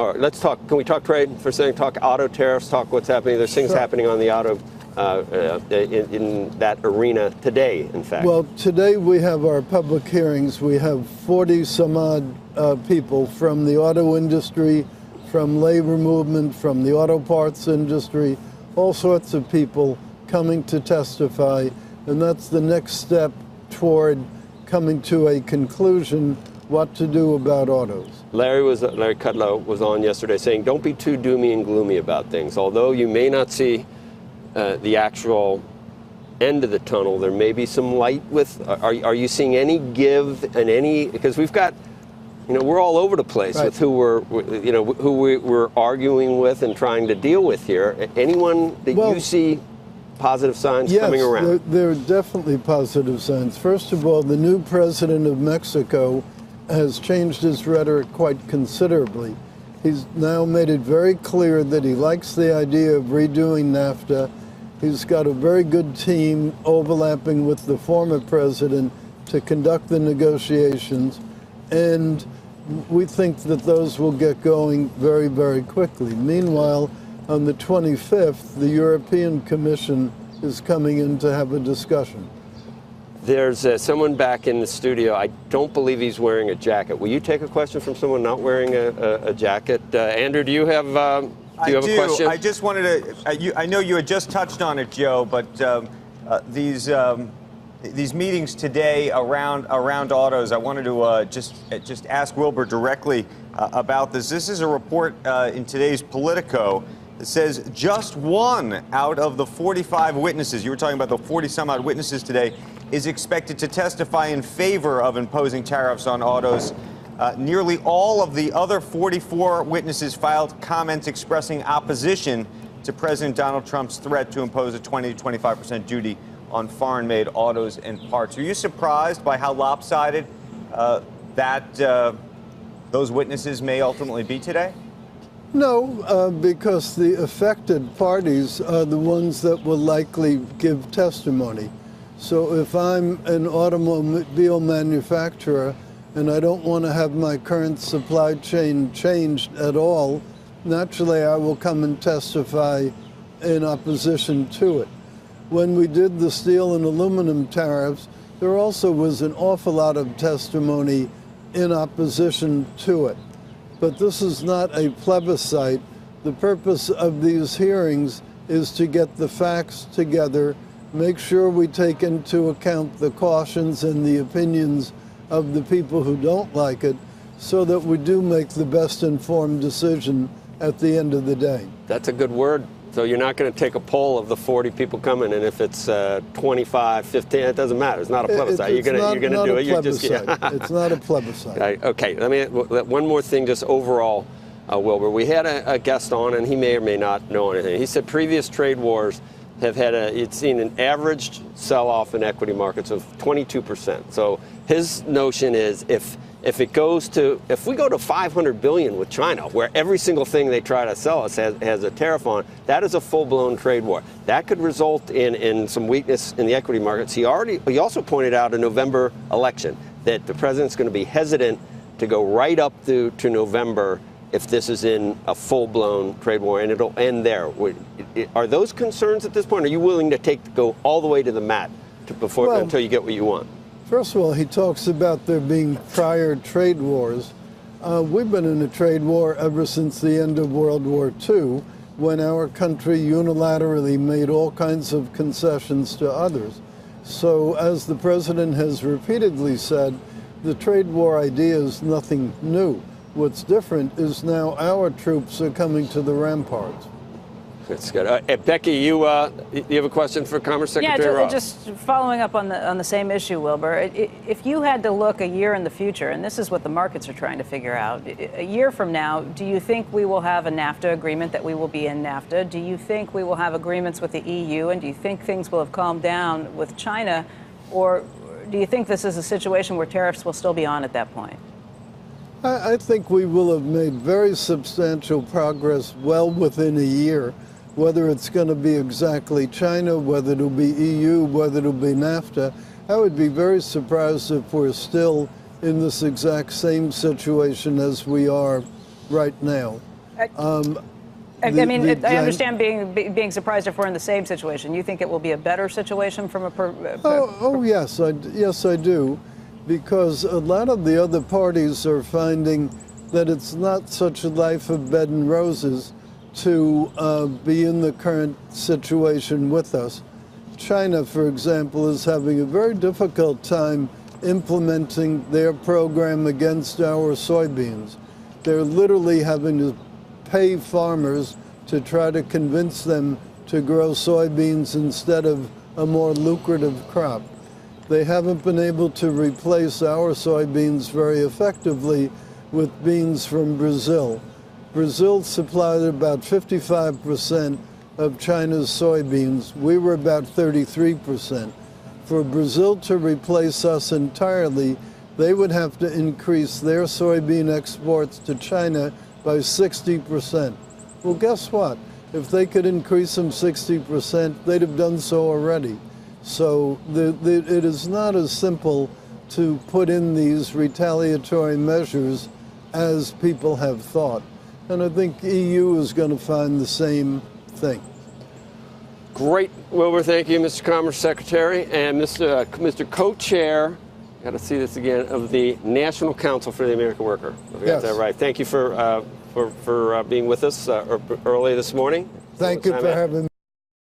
All right, let's talk. Can we talk trade for a second? Talk auto tariffs, talk what's happening. There's things happening on the auto in that arena today, in fact. Well, today we have our public hearings. We have 40 some odd people from the auto industry, from labor movement, from the auto parts industry, all sorts of people coming to testify. And that's the next step toward coming to a conclusion what to do about autos. Larry Kudlow was on yesterday saying, don't be too doomy and gloomy about things. Although you may not see the actual end of the tunnel, there may be some light with, are you seeing any give and any, because we've got, we're all over the place with who we're arguing with and trying to deal with here. Anyone that you see positive signs coming around? Yes, there are definitely positive signs. First of all, the new president of Mexico has changed his rhetoric quite considerably. He's now made it very clear that he likes the idea of redoing NAFTA. He's got a very good team overlapping with the former president to conduct the negotiations, and we think that those will get going very, very quickly. Meanwhile, on the 25th, the European Commission is coming in to have a discussion. There's someone back in the studio. I don't believe he's wearing a jacket. Will you take a question from someone not wearing a jacket? Andrew, do you have a question? I just wanted to, I know you had just touched on it, Joe, but these meetings today around autos, I wanted to just ask Wilbur directly about this. This is a report in today's Politico that says just one out of the 45 witnesses, you were talking about the 40 some odd witnesses today, is expected to testify in favor of imposing tariffs on autos. Nearly all of the other 44 witnesses filed comments expressing opposition to President Donald Trump's threat to impose a 20 to 25% duty on foreign-made autos and parts. Are you surprised by how lopsided those witnesses may ultimately be today? No, because the affected parties are the ones that will likely give testimony. So if I'm an automobile manufacturer and I don't want to have my current supply chain changed at all, naturally I will come and testify in opposition to it. When we did the steel and aluminum tariffs, there also was an awful lot of testimony in opposition to it. But this is not a plebiscite. The purpose of these hearings is to get the facts together, make sure we take into account the cautions and the opinions of the people who don't like it, so that we do make the best informed decision at the end of the day. That's a good word. So you're not going to take a poll of the 40 people coming, and if it's 25, 15, it doesn't matter. It's not a plebiscite. You're going to do it. It's not a plebiscite. Okay. One more thing, just overall, Wilbur. We had a guest on, and he may or may not know anything. He said previous trade wars have had it's seen an averaged sell-off in equity markets of 22%. So his notion is if we go to 500 billion with China, where every single thing they try to sell us has a tariff on, that is a full-blown trade war. That could result in some weakness in the equity markets. He also pointed out a November election that the president's going to be hesitant to go right up to November if this is in a full-blown trade war, and it'll end there. Are those concerns at this point? Are you willing to go all the way to the mat until you get what you want? First of all, he talks about there being prior trade wars. We've been in a trade war ever since the end of World War II, when our country unilaterally made all kinds of concessions to others. So, as the president has repeatedly said, the trade war idea is nothing new. What's different is now our troops are coming to the ramparts. That's good. Becky, you have a question for Commerce Secretary Ross? Just following up on the same issue, Wilbur. If you had to look a year in the future, and this is what the markets are trying to figure out, a year from now, do you think we will have a NAFTA agreement, that we will be in NAFTA? Do you think we will have agreements with the EU? And do you think things will have calmed down with China? Or do you think this is a situation where tariffs will still be on at that point? I think we will have made very substantial progress well within a year. Whether it's going to be exactly China, whether it'll be EU, whether it'll be NAFTA, I would be very surprised if we're still in this exact same situation as we are right now. I mean, I understand being surprised if we're in the same situation. You think it will be a better situation from a yes, I do, because a lot of the other parties are finding that it's not such a life of bed and roses to be in the current situation with us. China, for example, is having a very difficult time implementing their program against our soybeans. They're literally having to pay farmers to try to convince them to grow soybeans instead of a more lucrative crop. They haven't been able to replace our soybeans very effectively with beans from Brazil. Brazil supplied about 55% of China's soybeans. We were about 33%. For Brazil to replace us entirely, they would have to increase their soybean exports to China by 60%. Well, guess what? If they could increase them 60%, they'd have done so already. So it is not as simple to put in these retaliatory measures as people have thought. And I think EU is going to find the same thing. Great, Wilbur. Thank you, Mr. Commerce Secretary, and Mr. Co-Chair. Got to see this again, of the National Council for the American Worker. I got that right. Thank you for being with us early this morning. Thank you for having me.